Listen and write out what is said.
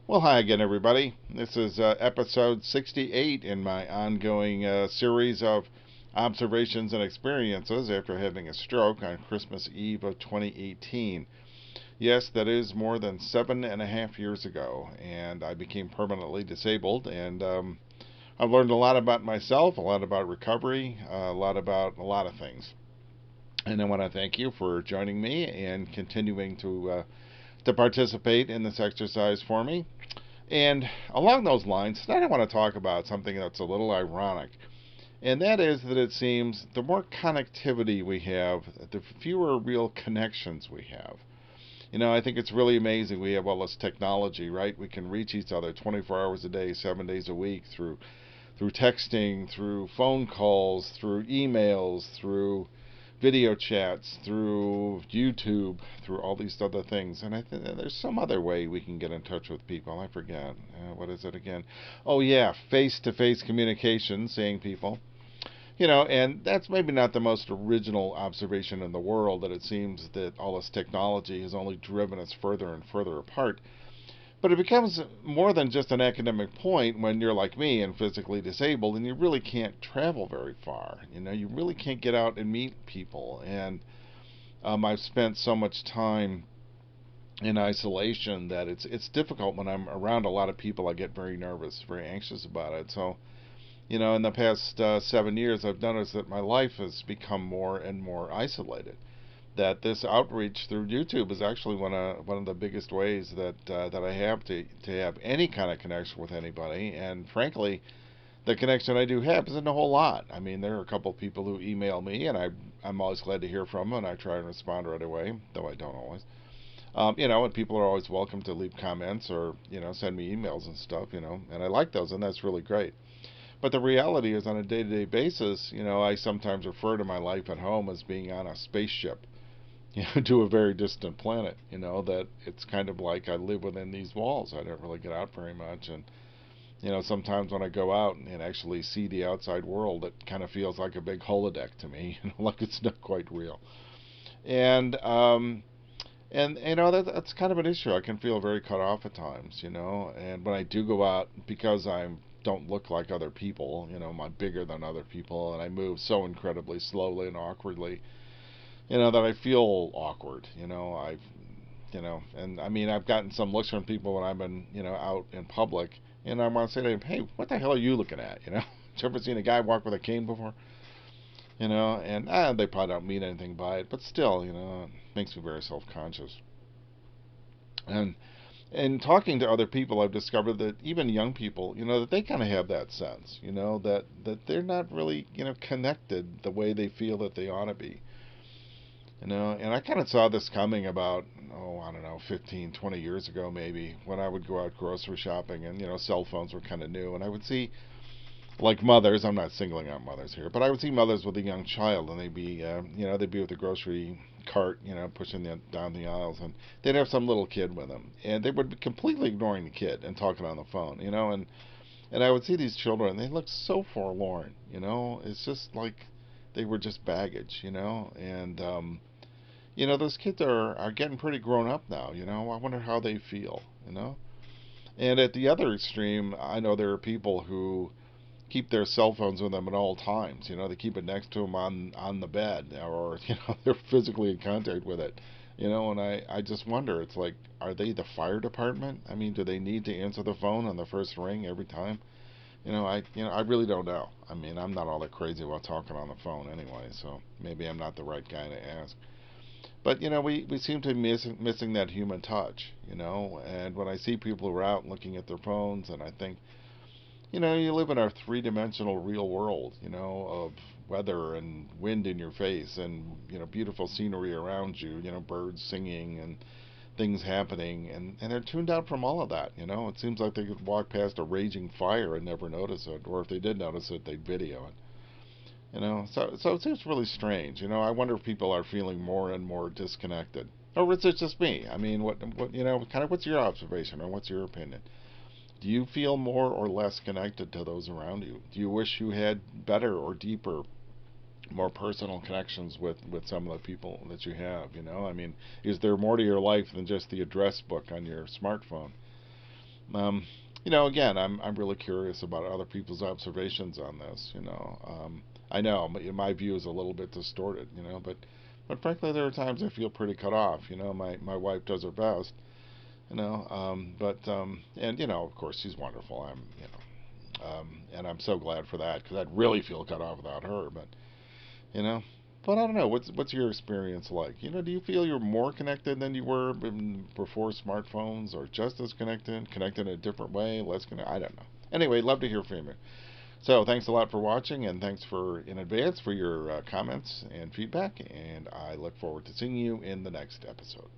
Well, hi again, everybody. This is episode 68 in my ongoing series of observations and experiences after having a stroke on Christmas Eve of 2018. Yes, that is more than 7.5 years ago, and I became permanently disabled. And I've learned a lot about myself, a lot about recovery, a lot about a lot of things. And I want to thank you for joining me and continuing to participate in this exercise for me. And along those lines, tonight I want to talk about something that's a little ironic, and that is that it seems the more connectivity we have, the fewer real connections we have. I think it's really amazing we have all this technology, right? We can reach each other 24 hours a day, 7 days a week through texting, through phone calls, through emails, through video chats, through YouTube, through all these other things. And I think there's some other way we can get in touch with people. I forget. What is it again? Oh, yeah, face to face communication, seeing people. And that's maybe not the most original observation in the world, that it seems that all this technology has only driven us further and further apart. But it becomes more than just an academic point when you're like me and physically disabled and you really can't travel very far. You really can't get out and meet people. And I've spent so much time in isolation that it's difficult when I'm around a lot of people. I get very nervous, very anxious about it. So, in the past 7 years, I've noticed that my life has become more and more isolated, that this outreach through YouTube is actually one of the biggest ways that I have to have any kind of connection with anybody. And frankly, the connection I do have isn't a whole lot. I mean, there are a couple of people who email me, and I'm always glad to hear from them, and I try and respond right away, though I don't always. And people are always welcome to leave comments or send me emails and stuff. And I like those, and that's really great. But the reality is, on a day-to-day basis, I sometimes refer to my life at home as being on a spaceship, to a very distant planet. That it's kind of like I live within these walls. I don't really get out very much, and sometimes when I go out and actually see the outside world, it kind of feels like a big holodeck to me, like it's not quite real. And that's kind of an issue. I can feel very cut off at times, And when I do go out, because I don't look like other people, I'm bigger than other people, and I move so incredibly slowly and awkwardly, that I feel awkward. And I mean, I've gotten some looks from people when I've been, out in public, and I want to say to them, hey, what the hell are you looking at? You ever seen a guy walk with a cane before? And they probably don't mean anything by it, but still, it makes me very self-conscious. And talking to other people, I've discovered that even young people, that they kind of have that sense, that they're not really, connected the way they feel that they ought to be. And I kind of saw this coming about, I don't know, 15, 20 years ago maybe, when I would go out grocery shopping and, cell phones were kind of new. And I would see, like mothers, I'm not singling out mothers here, but I would see mothers with a young child, and they'd be with the grocery cart, pushing them down the aisles, and they'd have some little kid with them. And they would be completely ignoring the kid and talking on the phone, and I would see these children, and they looked so forlorn, It's just like they were just baggage, and those kids are getting pretty grown up now. I wonder how they feel. And at the other extreme, I know there are people who keep their cell phones with them at all times. They keep it next to them on the bed, or they're physically in contact with it. And I just wonder. It's like, are they the fire department? I mean, do they need to answer the phone on the first ring every time? I really don't know. I mean, I'm not all that crazy about talking on the phone anyway, so maybe I'm not the right guy to ask. But we seem to be missing that human touch. And when I see people who are out looking at their phones, and I think, you live in our three-dimensional real world, of weather and wind in your face, and beautiful scenery around you, birds singing and things happening, and they're tuned out from all of that. It seems like they could walk past a raging fire and never notice it, or if they did notice it, they'd video it. So it seems really strange. I wonder if people are feeling more and more disconnected, or is it just me? I mean, what kind of what's your observation, or what's your opinion? Do you feel more or less connected to those around you? Do you wish you had better or deeper, more personal connections with some of the people that you have? I mean, is there more to your life than just the address book on your smartphone? Um, again, I'm really curious about other people's observations on this. I know my view is a little bit distorted. But frankly, there are times I feel pretty cut off. My wife does her best. And of course, she's wonderful. And I'm so glad for that because I'd really feel cut off without her. You know, but I don't know. What's your experience like? Do you feel you're more connected than you were before smartphones, or just as connected in a different way, less connected? I don't know. Anyway, love to hear from you. So thanks a lot for watching, and thanks in advance for your comments and feedback. And I look forward to seeing you in the next episode.